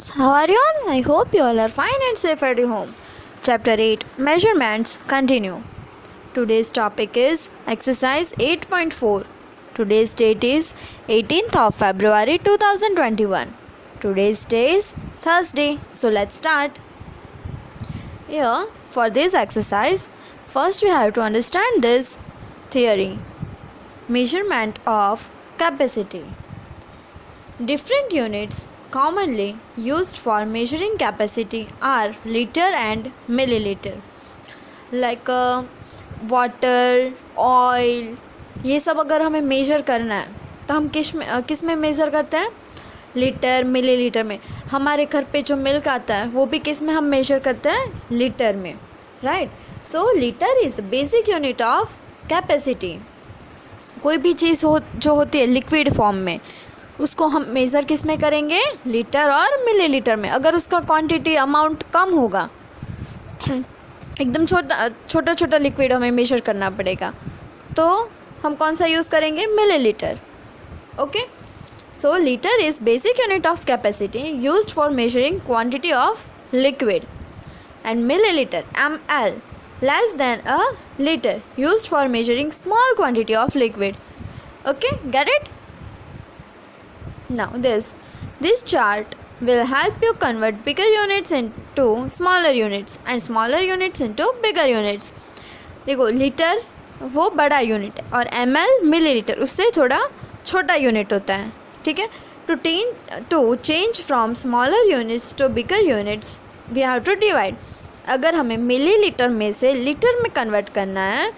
How are you all? I hope you all are fine and safe at your home. Chapter 8 Measurements continue. Today's topic is exercise 8.4. Today's date is 18th of February 2021. Today's day is Thursday. So let's start. Here, for this exercise, first we have to understand this theory. Measurement of capacity. Different units commonly used for measuring capacity are liter and milliliter. Like water, oil, ये सब अगर हमें major करना है तो हम किस में मेज़र करते हैं? लीटर, मिलीलीटर में. हमारे घर पे जो मिल्क आता है वो भी किस में हम मेजर करते हैं? लीटर में, right. So litre is the basic unit of capacity. कोई भी चीज़ जो होती है लिक्विड फॉर्म में, उसको हम मेज़र किस में करेंगे? लीटर और मिलीलीटर में. अगर उसका क्वांटिटी अमाउंट कम होगा, एकदम छोटा छोटा लिक्विड हमें मेजर करना पड़ेगा, तो हम कौन सा यूज़ करेंगे? Millilitre. Okay. So litre is basic unit of capacity used for measuring quantity of liquid and milliliter ml less than a liter used for measuring small quantity of liquid. Okay, get it? Now this chart will help you convert bigger units into smaller units and smaller units into bigger units. देखो, litre वो बड़ा unit है और ml millilitre उससे थोड़ा छोटा unit होता है. ठीक है. To change from smaller units to bigger units we have to divide. अगर हमें मिलीलीटर में से लीटर में कन्वर्ट करना है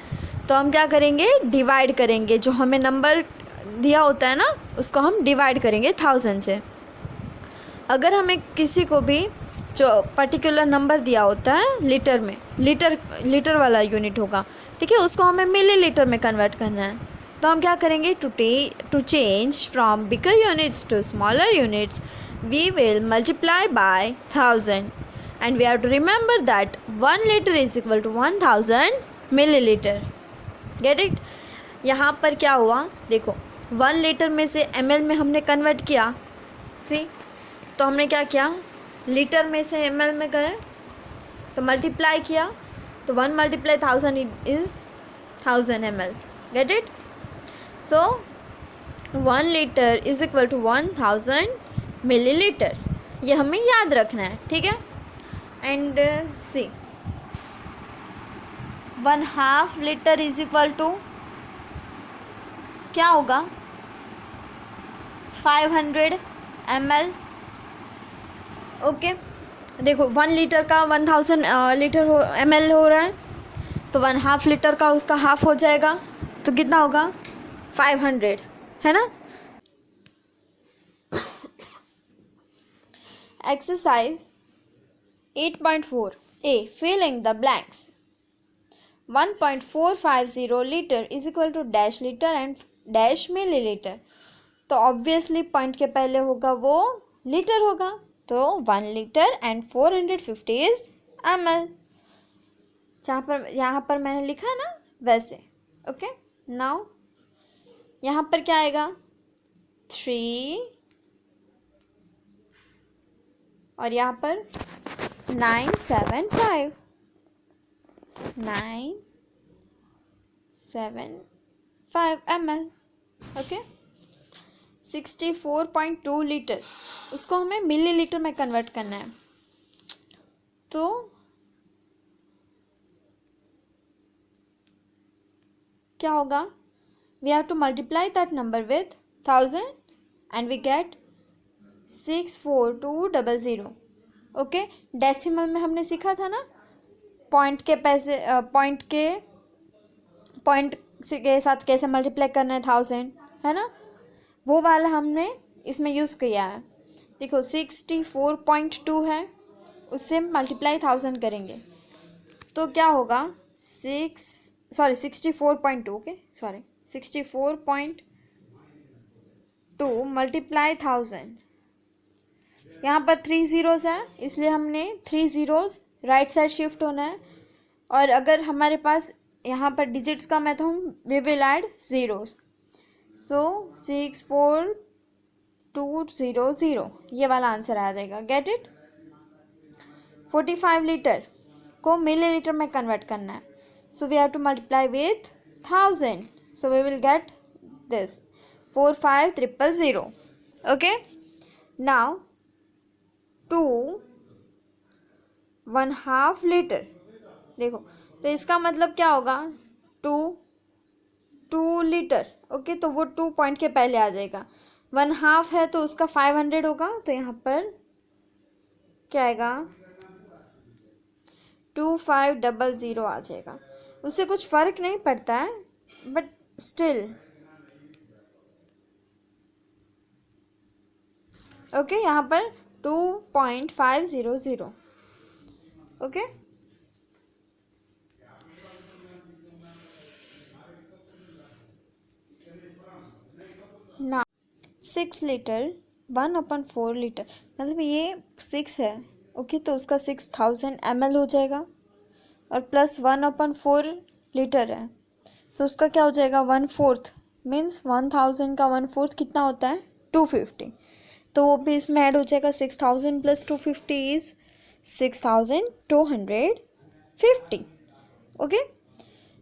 तो हम क्या करेंगे? डिवाइड करेंगे. जो हमें नंबर दिया होता है ना, उसको हम डिवाइड करेंगे 1000 से. अगर हमें किसी को भी जो पर्टिकुलर नंबर दिया होता है लीटर में, लीटर वाला यूनिट होगा, ठीक है, उसको हमें मिलीलीटर में कन्वर्ट करना है, तो हम क्या करेंगे? To change from bigger units to smaller units we will multiply by 1000 and we have to remember that 1 liter is equal to 1000 milliliter. Get it? यहाँ पर क्या हुआ? देखो, 1 लीटर में से ml में हमने कन्वर्ट किया. सी, तो हमने क्या किया? लीटर में से ml में गए तो मल्टीप्लाई किया, तो 1 multiply 1000 is 1000 ml. Get it? So 1 litre is equal to 1000 millilitre. ये हमें याद रखना है. ठीक है. And see, 1/2 litre is equal to क्या होगा? 500 ml. ओके. देखो, 1 लीटर का 1000 लीटर ml हो रहा है, तो 1/2 लीटर का उसका हाफ हो जाएगा, तो कितना होगा? 500, है ना. Exercise 8.4 A. Filling the blanks. 1.450 liter is equal to dash liter and dash milliliter. तो ऑब्वियसली पॉइंट के पहले होगा वो लीटर होगा, तो 1 लीटर एंड 450 इज ml. यहाँ पर मैंने लिखा ना वैसे. ओके. नाउ यहाँ पर क्या आएगा? 3 और यहाँ पर 975 ml. ओके. 64.2 लीटर, उसको हमें मिलीलीटर में कन्वर्ट करना है, तो क्या होगा? We have to multiply that number with 1000 and we get 64200. Okay. Decimal में हमने सीखा था ना, पॉइंट के साथ कैसे मल्टीप्लाई करना है 1000, है ना, वो वाला हमने इसमें यूज़ किया है. देखो, 64.2 है, उससे मल्टीप्लाई 1000 करेंगे तो क्या होगा? 64.2. Okay, sorry, 64.2 multiply 1000. यहाँ पर 3 ज़ीरोज़ है, इसलिए हमने 3 ज़ीरोज़ राइट साइड शिफ्ट होना है, और अगर हमारे पास यहाँ पर डिजिट्स कम है तो हम we will add zeros. So 64 200, ये वाला आंसर आ जाएगा. Get it. 45 लीटर को मिलीलीटर में कन्वर्ट करना है. So we have to multiply with 1000. So we will get this 45000. Okay. Now 2.5 litre. देखो तो इसका मतलब क्या होगा, 2 लीटर. ओके, तो वो 2 पॉइंट के पहले आ जाएगा. 1/2 है तो उसका 500 होगा, तो यहाँ पर क्या आएगा, 2500 आ जाएगा. उससे कुछ फर्क नहीं पड़ता है, बट स्टिल. ओके, यहाँ पर 2.500. ओके. ना 6 लीटर 1/4 लीटर, मतलब ये 6 है. ओके, तो उसका 6000 ml हो जाएगा, और प्लस 1/4 लीटर है, तो उसका क्या हो जाएगा, 1/4. मीन्स 1000 का 1/4 कितना होता है, 250. तो वो भी इसमें ऐड हो जाएगा. 6000 plus 250 is 6250. Okay.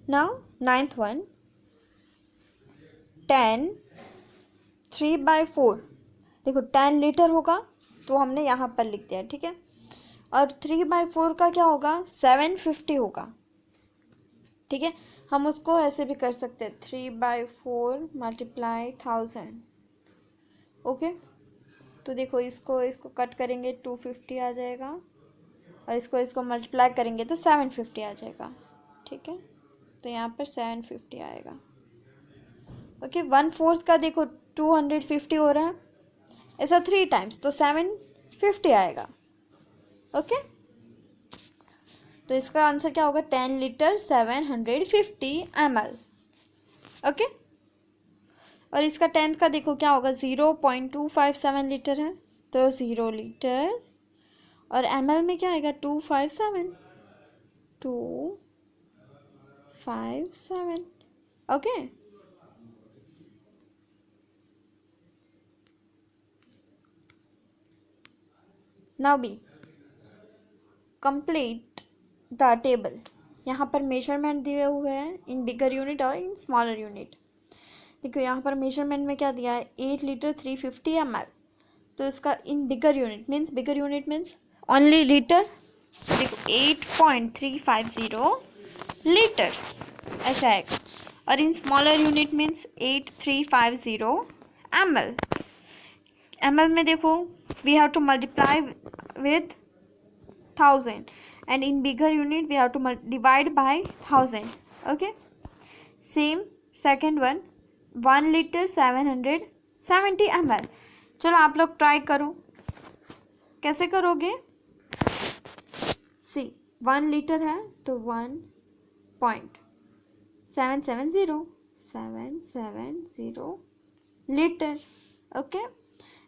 Now 9th one, 10 3/4. देखो 10 लीटर होगा, तो हमने यहाँ पर लिख दिया, ठीक है. और 3/4 का क्या होगा, 750 होगा. ठीक है, हम उसको ऐसे भी कर सकते हैं, 3/4 मल्टीप्लाई 1000. ओके, तो देखो इसको कट करेंगे 250 आ जाएगा, और इसको मल्टीप्लाई करेंगे तो 750 आ जाएगा. ठीक है, तो यहाँ पर 750 आएगा. ओके, 1/4 का देखो 250 हो रहा है, ऐसा 3 टाइम्स तो 750 आएगा. ओके, तो इसका आंसर क्या होगा, 10 लीटर 750 ml. ओके, और इसका 10th का देखो क्या होगा, 0.257 लीटर है, तो 0 लीटर, और ml में क्या आएगा, 257. Okay. Now be complete the table. यहाँ पर मेजरमेंट दिए हुए हैं इन बिगर यूनिट और इन स्मॉलर यूनिट. देखो यहाँ पर मेजरमेंट में क्या दिया है, 8 लीटर 350 ml. तो इसका in bigger unit means only litre. देखो 8.350 लीटर ऐसा है. और in smaller unit means 8350 ml. ml में देखो we have to multiply with 1000, and in bigger unit we have to divide by 1000. Okay, same second one, 1 liter 770 ml. चलो आप लोग try करो, कैसे करोगे. सी 1 लीटर है तो 1.770 लीटर. ओके,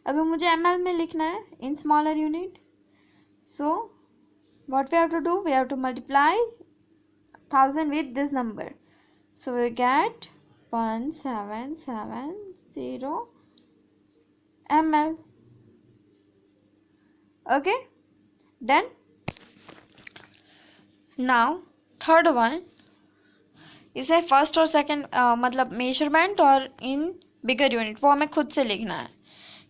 अभी मुझे ml में लिखना है इन smaller unit. So what we have to do, we have to multiply 1000 with this number, so we get 1770 ml. Okay, done. now third one इसे फर्स्ट और सेकंड मतलब मेजरमेंट और इन बिगर यूनिट वो हमें खुद से लिखना है.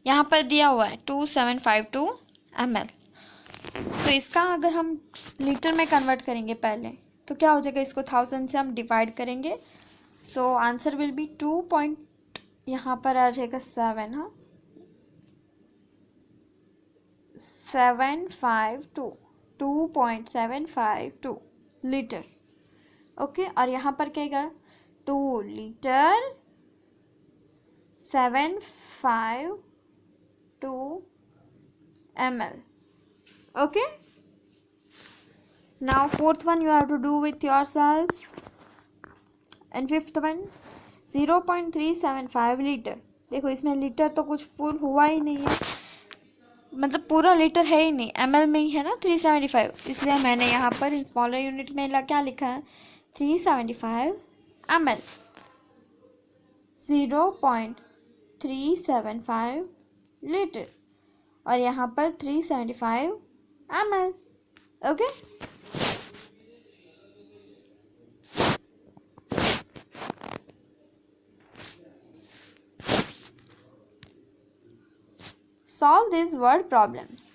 यहाँ पर दिया हुआ है 2752 ml. तो इसका अगर हम लीटर में कन्वर्ट करेंगे पहले, तो क्या हो जाएगा, इसको 1000 से हम डिवाइड करेंगे. So answer will be 2 point, यहाँ पर आ जाएगा 7. हाँ, 752 2.752 लीटर. ओके, और यहाँ पर क्या आएगा, 2 litre 752 ml. Okay, now fourth one you have to do with yourself, and fifth one 0.375 litre. देखो इसमें लीटर तो कुछ फुल हुआ ही नहीं है, मतलब पूरा लीटर है ही नहीं, ml में ही है ना 375, इसलिए मैंने यहाँ पर इन स्मॉलर यूनिट में क्या लिखा है, 375 ml. 0.375 लीटर और यहाँ पर 375 ml. Okay, solve these word problems.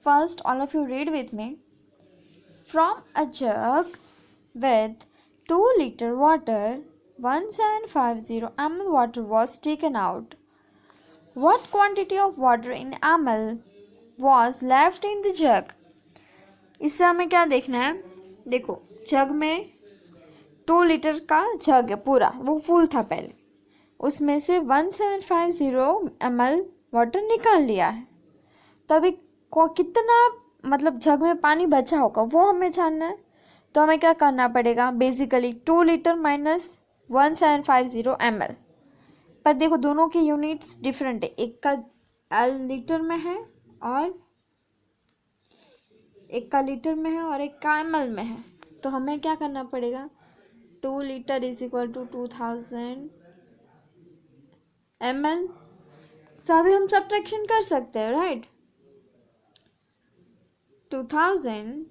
First, all of you read with me. From a jug with 2 liter water, 1750 ml water was taken out. What quantity of water in ml was left in the jug? इससे हमें क्या देखना है? देखो, जग में 2 litre का जग है पूरा, वो फुल था पहले, उसमें से 1750 ml वाटर निकाल लिया है. तो अभी कितना मतलब जग में पानी बचा होगा वो हमें जानना है. तो हमें क्या करना पड़ेगा? Basically 2 litre minus 1750 ml. पर देखो दोनों की यूनिट्स डिफरेंट है, एक का लीटर में है और एक का लीटर में है और एक का ml में है. तो हमें क्या करना पड़ेगा? 2 litre is equal to 2000 ml. तो अभी हम सब्ट्रैक्शन कर सकते हैं, राइट? 2000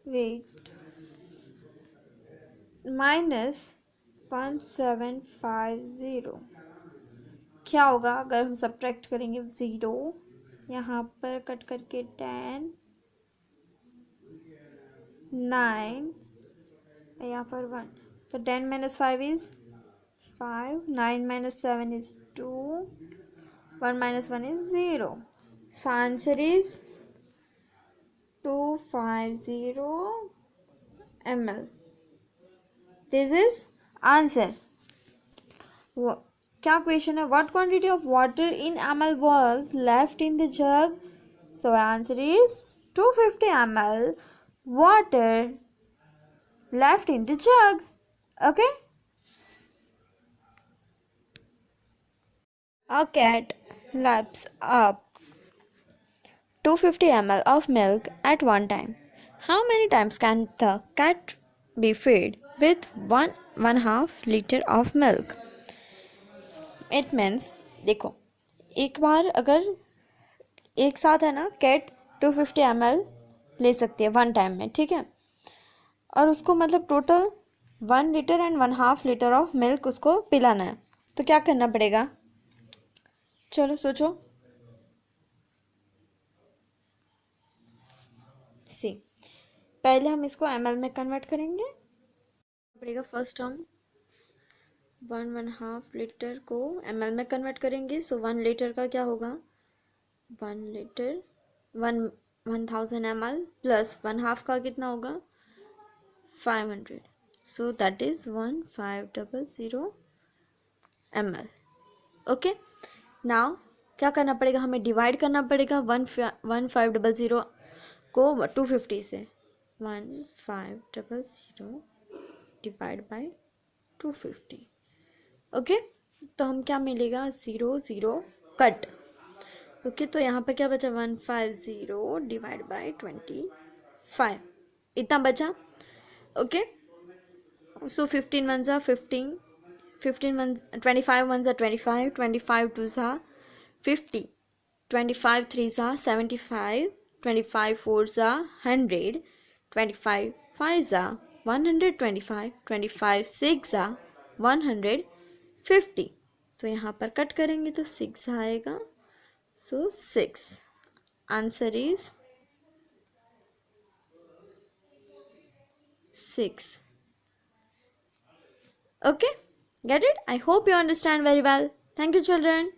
वेट माइनस 1750 क्या होगा अगर हम सब्ट्रैक्ट करेंगे? 0 यहाँ पर कट करके 10 9 यहाँ पर 1. तो 10 minus 5 is 5, 9 minus 7 is 2, 1 minus 1 is 0. So answer is 250 ml. This is answer. क्या क्वेश्चन है? What quantity of water in ml was left in the jug? So answer is 250 ml water left in the jug. Okay. A cat laps up 250 ml of milk at one time. How many times can the cat be fed with 1.5 liter of milk? It means, देखो, एक बार अगर एक साथ है ना, cat 250 ml ले सकती है वन टाइम में, ठीक है? और उसको मतलब total 1 litre and 1.5 litre of milk उसको पिलाना है. तो क्या करना पड़ेगा? चलो सोचो. सी, पहले हम इसको ml में कन्वर्ट करेंगे. पड़ेगा फर्स्ट हम 1.5 लीटर को ml में कन्वर्ट करेंगे. सो 1 लीटर का क्या होगा? 1 लीटर 1000 ml प्लस 1.5 का कितना होगा? 500. So that is 1500 ml. Okay, now क्या करना पड़ेगा? हमें डिवाइड करना पड़ेगा 1500 को 250 से. 1500 डिवाइड बाय 250. ओके, तो हम क्या मिलेगा? 0 0 कट. ओके, तो यहाँ पर क्या बचा? 150 डिवाइड बाय 25 इतना बचा. Okay, so 15 1 are 15, 25 1 are 25, 25 2 are 50, 25 3 are 75, 25 4 are 100, 25 5 are 125, 25 6 are 150. तो यहाँ पर कट करेंगे तो 6 आएगा. सो 6. Answer is 6. Okay, get it? I hope you understand very well. Thank you, children.